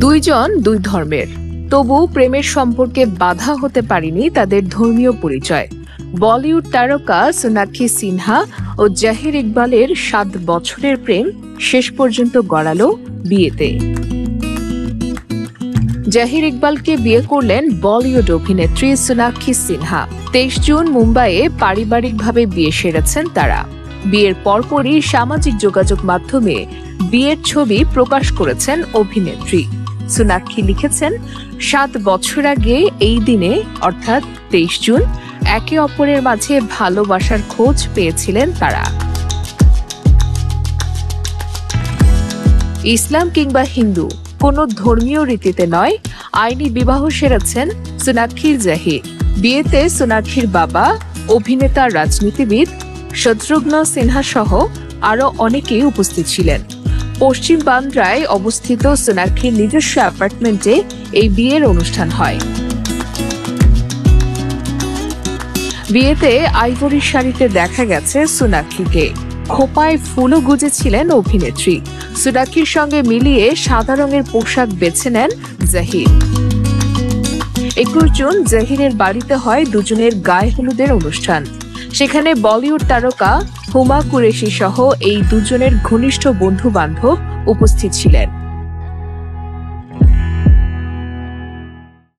দুইজন দুই ধর্মের, তবু প্রেমের সম্পর্কে বাধা হতে পারেনি তাদের ধর্মীয় পরিচয়। বলিউড তারকা সোনাক্ষী সিনহা ও জাহির ইকবালের 7 বছরের প্রেম শেষ পর্যন্ত গড়ালো বিয়েতে। জাহির ইকবালকে বিয়ে করলেন বলিউড অভিনেত্রী সোনাক্ষী সিনহা। 23 জুন মুম্বাইয়ে পারিবারিকভাবে বিয়ে সেরেছেন তারা। বিয়ের পরপরই সামাজিক যোগাযোগ মাধ্যমে বিয়ের ছবি প্রকাশ করেছেন অভিনেত্রী। সোনাক্ষী লিখেছেন, 7 বছর আগে এই দিনে অর্থাৎ 23 জুন একে অপরের মাঝে ভালোবাসার খোঁজ পেয়েছিলেন তারা। ইসলাম কিংবা হিন্দু কোনো ধর্মীয় রীতিতে নয়, আইনি বিবাহ সেরেছেন সোনাক্ষীর জাহির। বিয়েতে সোনাক্ষীর বাবা, অভিনেতা, রাজনীতিবিদ শত্রুঘ্ন সিনহা সহ আরো অনেকেই উপস্থিত ছিলেন। পশ্চিম বান্দ্রায় অবস্থিত সোনাক্ষীর নিজস্ব অ্যাপার্টমেন্টে এই বিয়ের অনুষ্ঠান হয়। বিয়েতে আইভরি শাড়িতে দেখা গেছে সোনাক্ষীকে। খোপায় ফুলও গুজেছিলেন অভিনেত্রী। সোনাক্ষীর সঙ্গে মিলিয়ে সাদা রঙের পোশাক বেছে নেন জাহির। 21 জুন জাহিরের বাড়িতে হয় দুজনের গায়ে হলুদের অনুষ্ঠান। সেখানে বলিউড তারকা হুমা কুরেশি সহ এই দুজনের ঘনিষ্ঠ বন্ধু বান্ধব উপস্থিত ছিলেন।